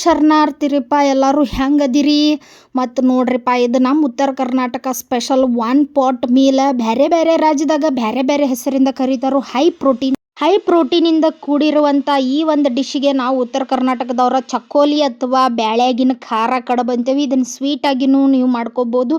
ಶರಣಾರ್ಥಿರಿಪ್ಪ ಎಲ್ಲರೂ ಹೆಂಗದಿರಿ. ಮತ್ತು ನೋಡ್ರಿಪ್ಪ, ಇದು ನಮ್ಮ ಉತ್ತರ Karnataka special one pot meal. ಬೇರೆ ಬೇರೆ ರಾಜ್ಯದಾಗ ಬೇರೆ ಬೇರೆ ಹೆಸರಿಂದ ಕರೀತಾರೋ. ಹೈ ಪ್ರೋಟೀನಿಂದ ಕೂಡಿರುವಂಥ ಈ ಒಂದು ಡಿಶ್ಗೆ ನಾವು ಉತ್ತರ ಕರ್ನಾಟಕದವರ ಚಕ್ಕೋಲಿ ಅಥವಾ ಬ್ಯಾಳ್ಯಾಗಿನ ಖಾರ ಕಡುಬು ಅಂತೀವಿ. ಇದನ್ನು ಸ್ವೀಟಾಗಿನೂ ನೀವು ಮಾಡ್ಕೋಬೋದು.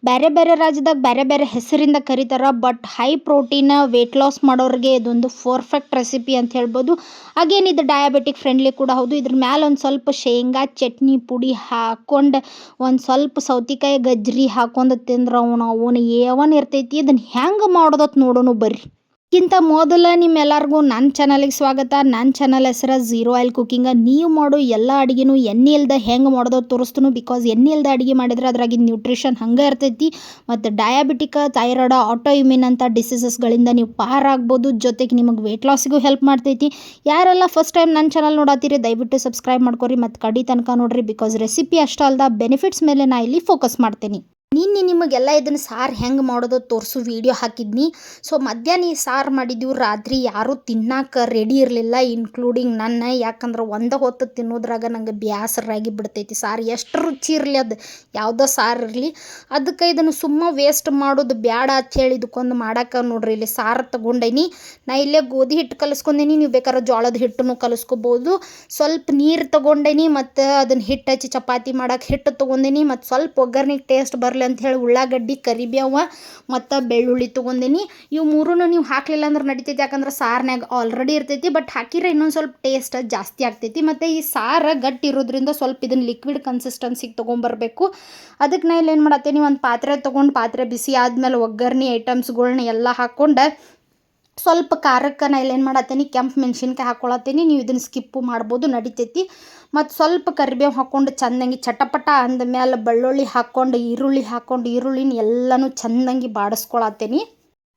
ಬೇರೆ ಬೇರೆ ರಾಜ್ಯದಾಗ ಬೇರೆ ಬೇರೆ ಹೆಸರಿಂದ ಕರೀತಾರೆ. But high protein weight loss ಮಾಡೋರಿಗೆ ಇದೊಂದು ಪರ್ಫೆಕ್ಟ್ ರೆಸಿಪಿ ಅಂತ ಹೇಳ್ಬೋದು. ಅಗೇನ್ ಇದು ಡಯಾಬಿಟಿಕ್ ಫ್ರೆಂಡ್ಲಿ ಕೂಡ ಹೌದು. ಇದ್ರ ಮ್ಯಾಲೆ ಒಂದು ಸ್ವಲ್ಪ ಶೇಂಗಾ ಚಟ್ನಿ ಪುಡಿ ಹಾಕ್ಕೊಂಡು ಒಂದು ಸ್ವಲ್ಪ ಸೌತೆಕಾಯಿ ಗಜ್ರಿ ಹಾಕೊಂಡು ತಿಂದ್ರೆ ಅವನು ಏವನ್ ಇರ್ತೈತಿ. ಇದನ್ನು ಹೆಂಗೆ ಮಾಡೋದತ್ ನೋಡೋಣ ಬರ್ರಿ. ಇದಕ್ಕಿಂತ ಮೊದಲು ನಿಮ್ಮೆಲ್ಲರಿಗೂ ನನ್ನ ಚಾನಲಿಗೆ ಸ್ವಾಗತ. ನನ್ನ ಚಾನಲ್ ಹೆಸರು ಝೀರೋ ಆಯಿಲ್ ಕುಕಿಂಗ್. ನೀವು ಮಾಡೋ ಎಲ್ಲ ಅಡುಗೆನೂ ಎಣ್ಣೆ ಇಲ್ಲದೆ ಹೆಂಗೆ ಮಾಡೋದು ತೋರಿಸ್ತೀನಿ. ಬಿಕಾಸ್ ಎಣ್ಣೆ ಇಲ್ಲದೆ ಅಡುಗೆ ಮಾಡಿದ್ರೆ ಅದ್ರಾಗಿನ ನ್ಯೂಟ್ರಿಷನ್ ಹಂಗೆ ಇರ್ತೈತಿ. ಮತ್ತು ಡಯಾಬಿಟಿಕ್, ಥೈರಾಯ್ಡ್, ಆಟೋ ಇಮ್ಯೂನ್ ಅಂತ ಡಿಸೀಸಸ್ಗಳಿಂದ ನೀವು ಪಾರಾಗ್ಬೋದು. ಜೊತೆಗೆ ನಿಮಗೆ ವೆಯ್ಟ್ ಲಾಸಿಗೂ ಹೆಲ್ಪ್ ಮಾಡ್ತೈತಿ. ಯಾರೆಲ್ಲ ಫಸ್ಟ್ ಟೈಮ್ ನನ್ನ ಚಾನಲ್ ನೋಡತ್ತೀರಿ ದಯವಿಟ್ಟು ಸಬ್ಸ್ಕ್ರೈಬ್ ಮಾಡ್ಕೊರಿ ಮತ್ತು ಕಡಿ ತನಕ ನೋಡ್ರಿ. ಬಿಕಾಸ್ ರೆಸಿಪಿ ಅಷ್ಟೇ ಅಲ್ದ ಬೆನಿಫಿಟ್ಸ್ ಮೇಲೆ ನಾ ಇಲ್ಲಿ ಫೋಕಸ್ ಮಾಡ್ತೀನಿ. ನಿಮಗೆಲ್ಲ ಇದನ್ನು ಸಾರು ಹೆಂಗೆ ಮಾಡೋದು ತೋರಿಸು ವಿಡಿಯೋ ಹಾಕಿದ್ನಿ. ಸೊ ಮಧ್ಯಾಹ್ನ ಈ ಸಾರು ಮಾಡಿದ್ದೀವಿ. ರಾತ್ರಿ ಯಾರೂ ತಿನ್ನಕ್ಕೆ ರೆಡಿ ಇರಲಿಲ್ಲ, ಇನ್ಕ್ಲೂಡಿಂಗ್ ನನ್ನ. ಯಾಕಂದ್ರೆ ಒಂದು ಹೊತ್ತು ತಿನ್ನೋದ್ರಾಗ ನಂಗೆ ಬೇಸರಾಗಿ ಬಿಡ್ತೈತಿ. ಸಾರು ಎಷ್ಟು ರುಚಿ ಇರಲಿ, ಅದು ಯಾವುದೋ ಸಾರು ಇರಲಿ, ಅದಕ್ಕೆ ಇದನ್ನು ಸುಮ್ಮ ವೇಸ್ಟ್ ಮಾಡೋದು ಬೇಡ ಅಂಥೇಳಿ ಇದಕ್ಕೊಂದು ಮಾಡೋಕೆ ನೋಡ್ರಿ. ಇಲ್ಲಿ ಸಾರು ತೊಗೊಂಡೇನಿ. ನಾ ಇಲ್ಲೇ ಗೋಧಿ ಹಿಟ್ಟು ಕಲಿಸ್ಕೊಂಡೇನಿ. ನೀವು ಬೇಕಾದ್ರೆ ಜೋಳದ ಹಿಟ್ಟನ್ನು ಕಲಿಸ್ಕೋಬೋದು. ಸ್ವಲ್ಪ ನೀರು ತೊಗೊಂಡೇನಿ ಮತ್ತು ಅದನ್ನು ಹಿಟ್ಟು ಹಚ್ಚಿ ಚಪಾತಿ ಮಾಡೋಕೆ ಹಿಟ್ಟು ತೊಗೊಂಡೇನಿ. ಮತ್ತು ಸ್ವಲ್ಪ ಒಗ್ಗರ್ನಿಗೆ ಟೇಸ್ಟ್ ಬರಲಿ ಅಂಥೇಳಿ ಉಳ್ಳಾಗಡ್ಡಿ, ಕರಿಬೇವು ಮತ್ತು ಬೆಳ್ಳುಳ್ಳಿ ತೊಗೊಂಡೇನಿ. ಇವು ಮೂರೂ ನೀವು ಹಾಕಲಿಲ್ಲ ಅಂದ್ರೆ ನಡಿತೈತಿ. ಯಾಕಂದ್ರೆ ಸಾರ್ನಾಗ ಆಲ್ರೆಡಿ ಇರ್ತೈತಿ. ಬಟ್ ಹಾಕಿದ್ರೆ ಇನ್ನೊಂದು ಸ್ವಲ್ಪ ಟೇಸ್ಟ್ ಜಾಸ್ತಿ ಆಗ್ತೈತಿ. ಮತ್ತು ಈ ಸಾರು ಗಟ್ಟಿ ಇರೋದ್ರಿಂದ ಸ್ವಲ್ಪ ಇದನ್ನು ಲಿಕ್ವಿಡ್ ಕನ್ಸಿಸ್ಟೆನ್ಸಿಗೆ ತೊಗೊಂಬರ್ಬೇಕು. ಅದಕ್ಕೆ ನಾ ಇಲ್ಲಿ ಏನು ಮಾಡತ್ತೀನಿ, ಒಂದು ಪಾತ್ರೆ ತೊಗೊಂಡು ಪಾತ್ರೆ ಬಿಸಿ ಆದಮೇಲೆ ಒಗ್ಗರ್ನಿ ಐಟಮ್ಸ್ಗಳ್ನ ಎಲ್ಲ ಹಾಕ್ಕೊಂಡು ಸ್ವಲ್ಪ ಖಾರಕ್ಕೆ ನಾ ಇಲ್ಲೇನು ಮಾಡತ್ತೀನಿ, ಕೆಂಪು ಮೆಣಸಿನ್ಕಾಯಿ ಹಾಕ್ಕೊಳತ್ತೀನಿ. ನೀವು ಇದನ್ನು ಸ್ಕಿಪ್ಪು ಮಾಡ್ಬೋದು, ನಡಿತೈತಿ. ಮತ್ತು ಸ್ವಲ್ಪ ಕರಿಬೇವು ಹಾಕ್ಕೊಂಡು ಚೆಂದಂಗೆ ಚಟಪಟ ಅಂದಮೇಲೆ ಬೆಳ್ಳುಳ್ಳಿ ಹಾಕ್ಕೊಂಡು ಈರುಳ್ಳಿನ ಎಲ್ಲನೂ ಚೆಂದಂಗೆ ಬಾಡಿಸ್ಕೊಳತ್ತೀನಿ.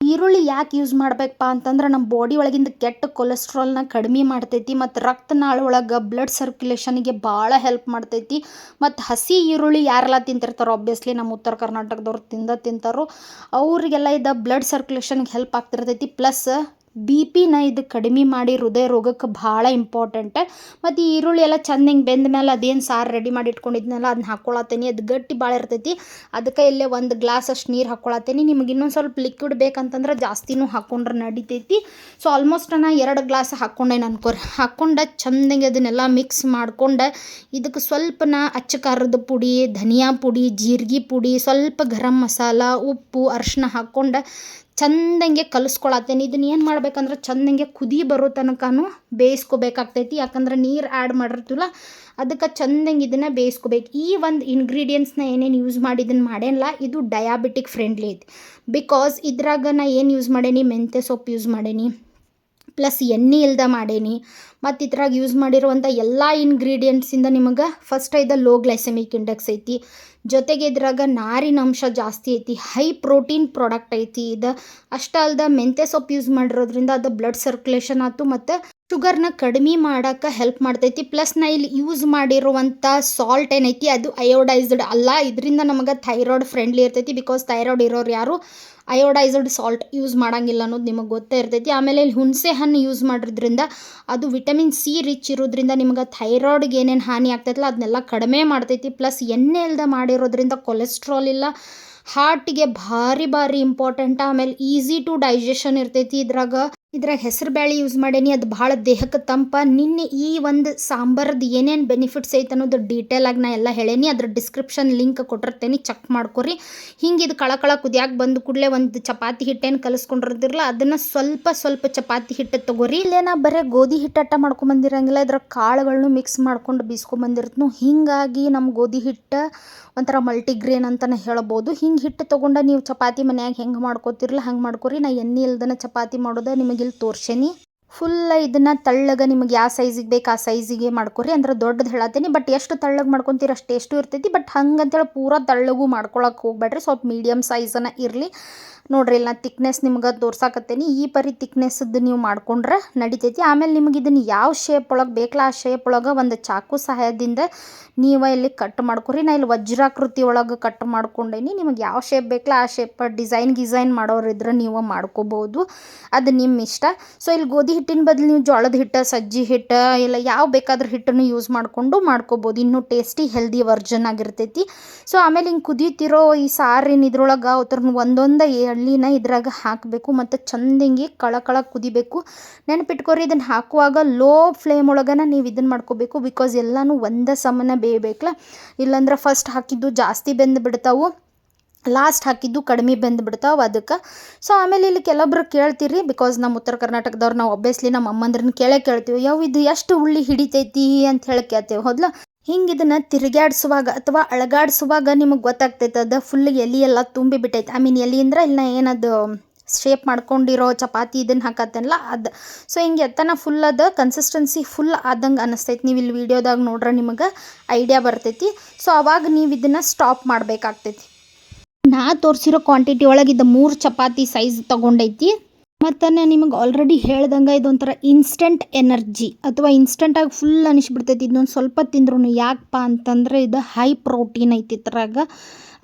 ಈರುಳ್ಳಿ ಯಾಕೆ ಯೂಸ್ ಮಾಡಬೇಕಪ್ಪ ಅಂತಂದ್ರೆ ನಮ್ಮ ಬಾಡಿ ಒಳಗಿಂದ ಕೆಟ್ಟ ಕೊಲೆಸ್ಟ್ರಾಲ್ನ ಕಡಿಮೆ ಮಾಡ್ತೈತಿ. ಮತ್ತು ರಕ್ತನಾಳ ಒಳಗೆ ಬ್ಲಡ್ ಸರ್ಕ್ಯುಲೇಷನಿಗೆ ಭಾಳ ಹೆಲ್ಪ್ ಮಾಡ್ತೈತಿ. ಮತ್ತು ಹಸಿ ಈರುಳ್ಳಿ ಯಾರೆಲ್ಲ ತಿಂತಿರ್ತಾರೋ, ಆಬ್ವಿಯಸ್ಲಿ ನಮ್ಮ ಉತ್ತರ ಕರ್ನಾಟಕದವ್ರು ತಿಂತಾರೋ, ಅವರಿಗೆಲ್ಲ ಇದು ಬ್ಲಡ್ ಸರ್ಕ್ಯುಲೇಷನ್ಗೆ ಹೆಲ್ಪ್ ಆಗ್ತಿರ್ತೈತಿ. ಪ್ಲಸ್ BP ಇದು ಕಡಿಮೆ ಮಾಡಿ ಹೃದಯ ರೋಗಕ್ಕೆ ಭಾಳ ಇಂಪಾರ್ಟೆಂಟ್. ಮತ್ತು ಈ ಈರುಳ್ಳಿ ಎಲ್ಲ ಚೆಂದಂಗೆ ಬೆಂದ ಮೇಲೆ ಅದೇನು ಸಾರು ರೆಡಿ ಮಾಡಿ ಇಟ್ಕೊಂಡಿದ್ನಲ್ಲ ಅದನ್ನ ಹಾಕ್ಕೊಳತ್ತೀನಿ. ಅದು ಗಟ್ಟಿ ಭಾಳ ಇರ್ತೈತಿ. ಅದಕ್ಕೆ ಇಲ್ಲೇ 1 ಗ್ಲಾಸ್ ಅಷ್ಟು ನೀರು ಹಾಕ್ಕೊಳತ್ತೀನಿ. ನಿಮಗೆ ಇನ್ನೊಂದು ಸ್ವಲ್ಪ ಲಿಕ್ವಿಡ್ ಬೇಕಂತಂದ್ರೆ ಜಾಸ್ತಿನೂ ಹಾಕ್ಕೊಂಡ್ರೆ ನಡಿತೈತಿ. ಸೊ ಆಲ್ಮೋಸ್ಟ್ ನಾ 2 ಗ್ಲಾಸ್ ಹಾಕ್ಕೊಂಡೇನು ಅನ್ಕೋರಿ. ಹಾಕ್ಕೊಂಡು ಚೆಂದಂಗೆ ಅದನ್ನೆಲ್ಲ ಮಿಕ್ಸ್ ಮಾಡ್ಕೊಂಡು ಇದಕ್ಕೆ ಸ್ವಲ್ಪ ಅಚ್ಚ ಖಾರದ ಪುಡಿ, ಧನಿಯಾ ಪುಡಿ, ಜೀರಿಗೆ ಪುಡಿ, ಸ್ವಲ್ಪ ಗರಂ ಮಸಾಲ, ಉಪ್ಪು, ಅರಿಶಿನ ಹಾಕ್ಕೊಂಡು ಚೆಂದಂಗೆ ಕಲಿಸ್ಕೊಳತ್ತೇನೆ. ಇದನ್ನು ಏನು ಮಾಡ್ಬೇಕಂದ್ರೆ ಚೆಂದಂಗೆ ಕುದಿ ಬರೋ ತನಕನೂ ಬೇಯಿಸ್ಕೋಬೇಕಾಗ್ತೈತಿ. ಯಾಕಂದ್ರೆ ನೀರು ಆ್ಯಡ್ ಮಾಡಿರ್ತೀವಲ್ಲ, ಅದಕ್ಕೆ ಚೆಂದಂಗೆ ಇದನ್ನು ಬೇಯಿಸ್ಕೋಬೇಕು. ಈ ಒಂದು ಇಂಗ್ರೀಡಿಯೆಂಟ್ಸ್ನ ಏನೇನು ಯೂಸ್ ಮಾಡಿ ಇದನ್ನು ಮಾಡೇನಿಲ್ಲ, ಇದು ಡಯಾಬಿಟಿಕ್ ಫ್ರೆಂಡ್ಲಿ ಐತಿ. ಬಿಕಾಸ್ ಇದ್ರಾಗ ನಾ ಏನು ಯೂಸ್ ಮಾಡೇನಿ, ಮೆಂತ್ಯ ಸೊಪ್ಪು ಯೂಸ್ ಮಾಡೇನಿ, ಪ್ಲಸ್ ಎಣ್ಣೆ ಇಲ್ದ ಮಾಡೇನಿ. ಮತ್ತು ಇದ್ರಾಗ ಯೂಸ್ ಮಾಡಿರುವಂಥ ಎಲ್ಲ ಇಂಗ್ರೀಡಿಯೆಂಟ್ಸಿಂದ ನಿಮಗೆ ಫಸ್ಟ್ ಇದು ಲೋ ಗ್ಲೈಸೆಮಿಕ್ ಇಂಡೆಕ್ಸ್ ಐತಿ. ಜೊತೆಗೆ ಇದ್ರಾಗ ನಾರಿನ ಅಂಶ ಜಾಸ್ತಿ ಐತಿ. ಹೈ ಪ್ರೋಟೀನ್ ಪ್ರಾಡಕ್ಟ್ ಐತಿ ಇದು. ಅಷ್ಟೇ ಅಲ್ದ ಮೆಂತ್ಯ ಸೊಪ್ಪು ಯೂಸ್ ಮಾಡಿರೋದ್ರಿಂದ ಅದು ಬ್ಲಡ್ ಸರ್ಕ್ಯುಲೇಷನ್ ಆಯ್ತು ಮತ್ತು ಶುಗರ್ನ ಕಡಿಮೆ ಮಾಡೋಕ್ಕೆ ಹೆಲ್ಪ್ ಮಾಡ್ತೈತಿ. ಪ್ಲಸ್ ನಾ ಇಲ್ಲಿ ಯೂಸ್ ಮಾಡಿರುವಂಥ ಸಾಲ್ಟ್ ಏನೈತಿ ಅದು ಅಯೋಡೈಸ್ಡ್ ಅಲ್ಲ. ಇದರಿಂದ ನಮಗೆ ಥೈರಾಯ್ಡ್ ಫ್ರೆಂಡ್ಲಿ ಇರ್ತೈತಿ. ಬಿಕಾಸ್ ಥೈರಾಯ್ಡ್ ಇರೋರು ಯಾರು ಅಯೋಡೈಸ್ಡ್ ಸಾಲ್ಟ್ ಯೂಸ್ ಮಾಡೋಂಗಿಲ್ಲ ಅನ್ನೋದು ನಿಮಗೆ ಗೊತ್ತೇ ಇರ್ತೈತಿ. ಆಮೇಲೆ ಇಲ್ಲಿ ಹುಣಸೆ ಹಣ್ಣು ಯೂಸ್ ಮಾಡೋದ್ರಿಂದ ಅದು ವಿಟಮಿನ್ C ರಿಚ್ ಇರೋದ್ರಿಂದ ನಿಮ್ಗೆ ಥೈರಾಯ್ಡ್ಗೆ ಏನೇನು ಹಾನಿ ಆಗ್ತೈತಲ್ಲ ಅದನ್ನೆಲ್ಲ ಕಡಿಮೆ ಮಾಡ್ತೈತಿ. ಪ್ಲಸ್ ಎಣ್ಣೆ ಇಲ್ದ ಮಾಡಿರೋದ್ರಿಂದ ಕೊಲೆಸ್ಟ್ರಾಲ್ ಇಲ್ಲ, ಹಾರ್ಟಿಗೆ ಭಾರಿ ಇಂಪಾರ್ಟೆಂಟ್. ಆಮೇಲೆ ಈಸಿ ಟು ಡೈಜೆಷನ್ ಇರ್ತೈತಿ. ಇದ್ರಾಗ ಹೆಸರು ಬೇಳೆ ಯೂಸ್ ಮಾಡೇನಿ. ಅದು ಭಾಳ ದೇಹಕ್ಕೆ ತಂಪ. ನಿನ್ನೆ ಈ ಒಂದು ಸಾಂಬಾರದ್ದು ಏನೇನು ಬೆನಿಫಿಟ್ಸ್ ಐತೆ ಅನ್ನೋದು ಡೀಟೇಲಾಗಿ ನಾ ಎಲ್ಲ ಹೇಳೇನಿ. ಅದ್ರ ಡಿಸ್ಕ್ರಿಪ್ಷನ್ ಲಿಂಕ್ ಕೊಟ್ಟಿರ್ತೇನೆ, ಚೆಕ್ ಮಾಡ್ಕೊರಿ. ಹಿಂಗೆ ಇದು ಕಳ ಕುದಿಯಾಕೆ ಬಂದು ಕೂಡಲೇ ಒಂದು ಚಪಾತಿ ಹಿಟ್ಟೇನು ಕಲಿಸ್ಕೊಂಡಿರ್ತಿರಲ್ಲ ಅದನ್ನು ಸ್ವಲ್ಪ ಚಪಾತಿ ಹಿಟ್ಟು ತೊಗೊರಿ. ಇಲ್ಲೇ ನಾ ಬರೀ ಗೋಧಿ ಹಿಟ್ಟು ಅಟ್ಟ ಮಾಡ್ಕೊಂಬಂದಿರಂಗಿಲ್ಲ, ಇದ್ರ ಕಾಳುಗಳನ್ನು ಮಿಕ್ಸ್ ಮಾಡ್ಕೊಂಡು ಬೀಸ್ಕೊಂಬಂದಿರ್ತನು. ಹೀಗಾಗಿ ನಮ್ಮ ಗೋಧಿ ಹಿಟ್ಟು ಒಂಥರ ಮಲ್ಟಿಗ್ರೇನ್ ಅಂತಲೇ ಹೇಳ್ಬೋದು. ಹಿಂಗೆ ಹಿಟ್ಟು ತೊಗೊಂಡು ನೀವು ಚಪಾತಿ ಮನ್ಯಾಗ ಹೆಂಗೆ ಮಾಡ್ಕೋತಿರಲ್ಲ ಹಂಗೆ ಮಾಡ್ಕೊರಿ. ನಾ ಎಣ್ಣೆ ಇಲ್ದನ ಚಪಾತಿ ಮಾಡೋದು ನಿಮಗೆ ಇಲ್ಲಿ ತೋರ್ಸೇನಿ. ಫುಲ್ ಇದನ್ನು ತಳ್ಳಗೆ ನಿಮಗೆ ಯಾವ ಸೈಜಿಗೆ ಬೇಕು ಆ ಸೈಜಿಗೆ ಮಾಡ್ಕೊರಿ. ಅಂದ್ರೆ ದೊಡ್ಡದು ಹೇಳತ್ತೀನಿ. ಬಟ್ ಎಷ್ಟು ತಳ್ಳಗೆ ಮಾಡ್ಕೊತೀರ ಅಷ್ಟು ಟೇಸ್ಟು ಇರ್ತೈತಿ. ಬಟ್ ಹಂಗಂತೇಳಿ ಪೂರಾ ತಳ್ಳಗೂ ಮಾಡ್ಕೊಳಕ್ಕೆ ಹೋಗ್ಬೇಡ್ರಿ, ಸ್ವಲ್ಪ ಮೀಡಿಯಮ್ ಸೈಜನ್ನು ಇರಲಿ. ನೋಡ್ರಿ ಇಲ್ಲಿ ನಾನು ತಿಕ್ನೆಸ್ ನಿಮ್ಗೆ ತೋರ್ಸಾಕತ್ತೇನಿ. ಈ ಪರಿ ತಿಕ್ನೆಸ್ಸದ್ದು ನೀವು ಮಾಡ್ಕೊಂಡ್ರೆ ನಡಿತೈತಿ. ಆಮೇಲೆ ನಿಮಗೆ ಇದನ್ನು ಯಾವ ಶೇಪ್ ಒಳಗೆ ಬೇಕಲ್ಲ ಆ ಶೇಪ್ ಒಳಗೆ ಒಂದು ಚಾಕು ಸಹಾಯದಿಂದ ನೀವು ಇಲ್ಲಿ ಕಟ್ ಮಾಡ್ಕೊರಿ. ನಾ ಇಲ್ಲಿ ವಜ್ರಾಕೃತಿ ಒಳಗೆ ಕಟ್ ಮಾಡ್ಕೊಂಡೇನಿ. ನಿಮಗೆ ಯಾವ ಶೇಪ್ ಬೇಕಲ್ಲ ಆ ಶೇಪ್ ಡಿಸೈನ್ ಮಾಡೋರಿದ್ರೆ ನೀವು ಮಾಡ್ಕೋಬೋದು, ಅದು ನಿಮ್ಮ ಇಷ್ಟ. ಸೊ ಇಲ್ಲಿ ಗೋಧಿ ಹಿಟ್ಟಿನ ಬದಲು ನೀವು ಜೋಳದ ಹಿಟ್ಟು, ಸಜ್ಜಿ ಹಿಟ್ಟು ಇಲ್ಲ ಯಾವ ಬೇಕಾದ್ರೂ ಹಿಟ್ಟನ್ನು ಯೂಸ್ ಮಾಡಿಕೊಂಡು ಮಾಡ್ಕೋಬೋದು. ಇನ್ನೂ ಟೇಸ್ಟಿ ಹೆಲ್ದಿ ವರ್ಜನ್ ಆಗಿರ್ತೈತಿ. ಸೊ ಆಮೇಲೆ ಹಿಂಗೆ ಕುದೀತಿರೋ ಈ ಸಾರಿನ ಇದ್ರೊಳಗೆ ಅವ್ರನ್ನ ಒಂದೊಂದು ಎಳ್ಳಿನ ಇದ್ರಾಗ ಹಾಕಬೇಕು ಮತ್ತು ಚಂದ ಹಿಂಗೆ ಕಳ ಕುದಿಬೇಕು. ನೆನಪಿಟ್ಕೊರಿ, ಇದನ್ನು ಹಾಕುವಾಗ ಲೋ ಫ್ಲೇಮ್ ಒಳಗನ ನೀವು ಇದನ್ನು ಮಾಡ್ಕೋಬೇಕು. ಬಿಕಾಸ್ ಎಲ್ಲನೂ ಒಂದೇ ಸಮನ ಬೇಯಬೇಕಲ್ಲ, ಇಲ್ಲಾಂದ್ರೆ ಫಸ್ಟ್ ಹಾಕಿದ್ದು ಜಾಸ್ತಿ ಬೆಂದು ಬಿಡ್ತಾವು, ಲಾಸ್ಟ್ ಹಾಕಿದ್ದು ಕಡಿಮೆ ಬೆಂದು ಬಿಡ್ತಾವೆ ಅದಕ್ಕೆ. ಸೊ ಆಮೇಲೆ ಇಲ್ಲಿ ಕೆಲವೊಬ್ರು ಕೇಳ್ತೀರಿ, ಬಿಕಾಸ್ ನಮ್ಮ ಉತ್ತರ ಕರ್ನಾಟಕದವ್ರು ನಾವು ಒಬ್ಬಿಯಸ್ಲಿ ನಮ್ಮ ಅಮ್ಮಂದ್ರನ್ನ ಕೇಳ್ತೀವಿ, ಯಾವ ಇದು ಎಷ್ಟು ಉಳ್ಳಿ ಹಿಡಿತೈತಿ ಅಂತ ಹೇಳಿ ಕೇಳ್ತೇವೆ. ಹೌದಲ್ಲ, ಹಿಂಗೆ ಇದನ್ನು ತಿರುಗಾಡಿಸುವಾಗ ಅಥವಾ ಅಳಗಾಡಿಸುವಾಗ ನಿಮಗೆ ಗೊತ್ತಾಗ್ತೈತೆ ಅದು ಫುಲ್ ಎಲೆ ಎಲ್ಲ ತುಂಬಿ ಬಿಟ್ಟೈತೆ. ಐ ಮೀನ್ ಎಲೆ ಅಂದ್ರೆ ಇಲ್ಲ ಏನದು ಶೇಪ್ ಮಾಡ್ಕೊಂಡಿರೋ ಚಪಾತಿ ಇದನ್ನು ಹಾಕತ್ತಲ್ಲ ಅದು. ಸೊ ಹಿಂಗೆ ಎತ್ತನ ಫುಲ್ ಅದು ಕನ್ಸಿಸ್ಟೆನ್ಸಿ ಫುಲ್ ಆದಂಗೆ ಅನ್ನಿಸ್ತೈತಿ. ನೀವು ಇಲ್ಲಿ ವೀಡಿಯೋದಾಗ ನೋಡ್ರೆ ನಿಮಗೆ ಐಡಿಯಾ ಬರ್ತೈತಿ. ಸೊ ಅವಾಗ ನೀವು ಇದನ್ನು ಸ್ಟಾಪ್ ಮಾಡಬೇಕಾಗ್ತೈತಿ. ನಾ ತೋರಿಸಿರೋ ಕ್ವಾಂಟಿಟಿ ಒಳಗೆ ಇದು 3 ಚಪಾತಿ ಸೈಜ್ ತೊಗೊಂಡೈತಿ. ಮತ್ತು ನಾನು ನಿಮಗೆ ಆಲ್ರೆಡಿ ಹೇಳ್ದಂಗೆ ಇದೊಂಥರ ಇನ್ಸ್ಟೆಂಟ್ ಎನರ್ಜಿ ಅಥವಾ ಇನ್ಸ್ಟೆಂಟಾಗಿ ಫುಲ್ ಅನಿಸ್ಬಿಡ್ತೈತಿ. ಇದನ್ನೊಂದು ಸ್ವಲ್ಪ ತಿಂದ್ರೂ. ಯಾಕಪ್ಪ ಅಂತಂದರೆ ಇದು ಹೈ ಪ್ರೋಟೀನ್ ಐತಿ ಇದ್ರಾಗ.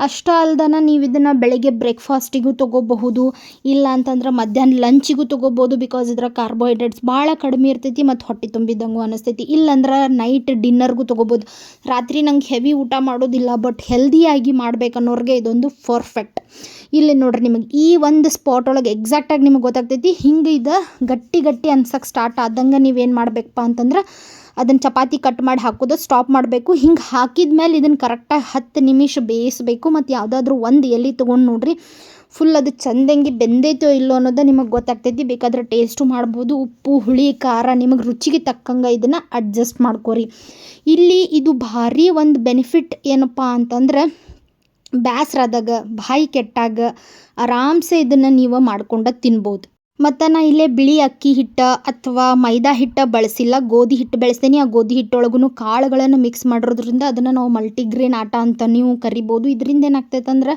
ಅಷ್ಟೇ ಅಲ್ದನ ನೀವು ಇದನ್ನು ಬೆಳಗ್ಗೆ ಬ್ರೇಕ್ಫಾಸ್ಟಿಗೂ ತೊಗೋಬಹುದು, ಇಲ್ಲ ಅಂತಂದ್ರೆ ಮಧ್ಯಾಹ್ನ ಲಂಚಿಗೂ ತೊಗೋಬೋದು. ಬಿಕಾಸ್ ಇದ್ರ ಕಾರ್ಬೋಹೈಡ್ರೇಟ್ಸ್ ಭಾಳ ಕಡಿಮೆ ಇರ್ತೈತಿ ಮತ್ತು ಹೊಟ್ಟೆ ತುಂಬಿದ್ದಂಗೂ ಅನ್ನಿಸ್ತೈತಿ. ಇಲ್ಲಾಂದ್ರೆ ನೈಟ್ ಡಿನ್ನರ್ಗೂ ತೊಗೋಬೋದು. ರಾತ್ರಿ ನಂಗೆ ಹೆವಿ ಊಟ ಮಾಡೋದಿಲ್ಲ ಬಟ್ ಹೆಲ್ದಿಯಾಗಿ ಮಾಡ್ಬೇಕನ್ನೋರಿಗೆ ಇದೊಂದು ಪರ್ಫೆಕ್ಟ್. ಇಲ್ಲಿ ನೋಡ್ರಿ, ನಿಮಗೆ ಈ ಒಂದು ಸ್ಪಾಟ್ ಒಳಗೆ ಎಕ್ಸಾಕ್ಟಾಗಿ ನಿಮಗೆ ಗೊತ್ತಾಗ್ತೈತಿ. ಹಿಂಗೆ ಇದು ಗಟ್ಟಿ ಅನ್ಸಕ್ಕೆ ಸ್ಟಾರ್ಟ್ ಆದಂಗೆ ನೀವೇನು ಮಾಡಬೇಕಪ್ಪ ಅಂತಂದ್ರೆ ಅದನ್ನು ಚಪಾತಿ ಕಟ್ ಮಾಡಿ ಹಾಕೋದು ಸ್ಟಾಪ್ ಮಾಡಬೇಕು. ಹಿಂಗೆ ಹಾಕಿದ ಮೇಲೆ ಇದನ್ನು ಕರೆಕ್ಟಾಗಿ 10 ನಿಮಿಷ ಬೇಯಿಸಬೇಕು. ಮತ್ತು ಯಾವುದಾದ್ರೂ ಒಂದು ಎಲೆ ತೊಗೊಂಡು ನೋಡ್ರಿ, ಫುಲ್ ಅದು ಚಂದಂಗೆ ಬೆಂದೈತೋ ಇಲ್ಲೋ ಅನ್ನೋದು ನಿಮಗೆ ಗೊತ್ತಾಗ್ತೈತಿ. ಬೇಕಾದ್ರೆ ಟೇಸ್ಟು ಮಾಡ್ಬೋದು. ಉಪ್ಪು, ಹುಳಿ, ಖಾರ ನಿಮಗೆ ರುಚಿಗೆ ತಕ್ಕಂಗೆ ಇದನ್ನು ಅಡ್ಜಸ್ಟ್ ಮಾಡ್ಕೊರಿ. ಇಲ್ಲಿ ಇದು ಭಾರಿ ಒಂದು ಬೆನಿಫಿಟ್ ಏನಪ್ಪ ಅಂತಂದ್ರೆ, ಬ್ಯಾಸ್ರಾದಾಗ ಬಾಯಿ ಕೆಟ್ಟಾಗ ಆರಾಮ್ಸೆ ಇದನ್ನು ನೀವು ಮಾಡ್ಕೊಂಡು ತಿನ್ಬೋದು. ಮತ್ತು ನಾ ಇಲ್ಲೇ ಬಿಳಿ ಅಕ್ಕಿ ಹಿಟ್ಟು ಅಥವಾ ಮೈದಾ ಹಿಟ್ಟು ಬಳಸಿಲ್ಲ, ಗೋಧಿ ಹಿಟ್ಟು ಬೆಳೆಸ್ತೀನಿ. ಆ ಗೋಧಿ ಹಿಟ್ಟೊಳಗೂ ಕಾಳುಗಳನ್ನು ಮಿಕ್ಸ್ ಮಾಡಿರೋದ್ರಿಂದ ಅದನ್ನು ನಾವು ಮಲ್ಟಿಗ್ರೇನ್ ಆಟ ಅಂತ ನೀವು ಕರಿಬೋದು. ಇದರಿಂದ ಏನಾಗ್ತೈತೆ ಅಂದ್ರೆ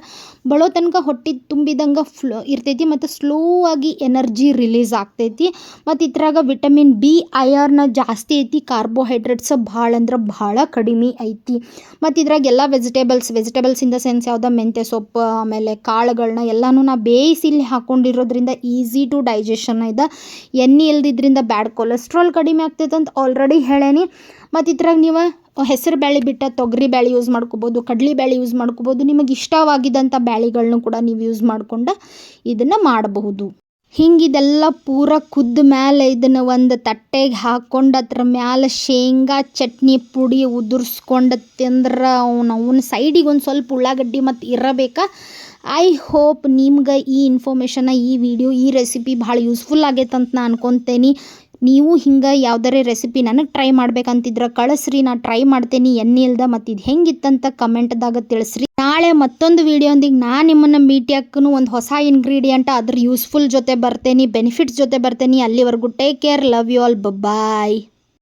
ಬಳೋ ತನಕ ಹೊಟ್ಟೆ ತುಂಬಿದಂಗೆ ಇರ್ತೈತಿ ಮತ್ತು ಸ್ಲೋ ಆಗಿ ಎನರ್ಜಿ ರಿಲೀಸ್ ಆಗ್ತೈತಿ. ಮತ್ತು ಇದ್ರಾಗ ವಿಟಮಿನ್ ಬಿ, ಐರನ್ ಜಾಸ್ತಿ ಐತಿ. ಕಾರ್ಬೋಹೈಡ್ರೇಟ್ಸ್ ಭಾಳ ಅಂದ್ರೆ ಭಾಳ ಕಡಿಮೆ ಐತಿ. ಮತ್ತು ಇದ್ರಾಗ ಎಲ್ಲ ವೆಜಿಟೇಬಲ್ಸ್ ಇನ್ ದ ಸೆನ್ಸ್ ಯಾವ್ದು ಮೆಂತ್ಯ ಸೊಪ್ಪು, ಆಮೇಲೆ ಕಾಳುಗಳನ್ನ ಎಲ್ಲನೂ ನಾ ಬೇಯಿಸಿ ಇಲ್ಲಿ ಹಾಕ್ಕೊಂಡಿರೋದ್ರಿಂದ ಈಸಿ ಟು ಡೈಜೆಷನ್ ಇದೆ. ಎಣ್ಣೆ ಇಲ್ದಿದ್ರಿಂದ ಬ್ಯಾಡ್ ಕೊಲೆಸ್ಟ್ರಾಲ್ ಕಡಿಮೆ ಆಗ್ತೈತೆ ಅಂತ ಆಲ್ರೆಡಿ ಹೇಳೇನಿ. ಮತ್ತು ಇದ್ರಾಗ ನೀವು ಹೆಸರು ಬೇಳೆ ಬಿಟ್ಟ ತೊಗರಿ ಬೇಳೆ ಯೂಸ್ ಮಾಡ್ಕೋಬೋದು, ಕಡಲೆ ಬೇಳೆ ಯೂಸ್ ಮಾಡ್ಕೋಬೋದು. ನಿಮಗೆ ಇಷ್ಟವಾಗಿದ್ದಂಥ ಬೇಳೆಗಳನ್ನೂ ಕೂಡ ನೀವು ಯೂಸ್ ಮಾಡ್ಕೊಂಡು ಇದನ್ನು ಮಾಡಬಹುದು. ಹಿಂಗಿದೆಲ್ಲ ಪೂರ ಕುದ್ದ ಮೇಲೆ ಇದನ್ನು ಒಂದು ತಟ್ಟೆಗೆ ಹಾಕ್ಕೊಂಡು ಅದ್ರ ಮ್ಯಾಲೆ ಶೇಂಗಾ ಚಟ್ನಿ ಪುಡಿ ಉದುರಿಸ್ಕೊಂಡು ತಿಂದ್ರೆ ಅವನ ಸೈಡಿಗೆ ಒಂದು ಸ್ವಲ್ಪ ಉಳ್ಳಾಗಡ್ಡಿ ಮತ್ತು ಇರಬೇಕಾ. ಐ ಹೋಪ್ ನಿಮ್ಗೆ ಈ ಇನ್ಫಾರ್ಮೇಷನ್ನ, ಈ ವಿಡಿಯೋ, ಈ ರೆಸಿಪಿ ಭಾಳ ಯೂಸ್ಫುಲ್ ಆಗೈತೆ ಅಂತ ನಾನು ಅನ್ಕೊತೇನೆ. ನೀವು ಹಿಂಗೆ ಯಾವ್ದಾರೇ ರೆಸಿಪಿ ನನಗೆ ಟ್ರೈ ಮಾಡ್ಬೇಕಂತಿದ್ರೆ ಕಳಿಸ್ರಿ, ನಾ ಟ್ರೈ ಮಾಡ್ತೇನೆ ಎಣ್ಣೆ ಇಲ್ದ. ಮತ್ತು ಇದು ಹೆಂಗಿತ್ತಂತ ಕಮೆಂಟ್ದಾಗ ತಿಳಿಸ್ರಿ. ನಾಳೆ ಮತ್ತೊಂದು ವಿಡಿಯೋಂದಿಗೆ ನಾನು ನಿಮ್ಮನ್ನು ಮೀಟ್ ಹಾಕನು ಒಂದು ಹೊಸ ಇಂಗ್ರೀಡಿಯೆಂಟ್ ಅದ್ರ ಯೂಸ್ಫುಲ್ ಜೊತೆ ಬರ್ತೇನೆ, ಬೆನಿಫಿಟ್ಸ್ ಜೊತೆ ಬರ್ತೇನೆ. ಅಲ್ಲಿವರೆಗೂ take care, love you all, bye.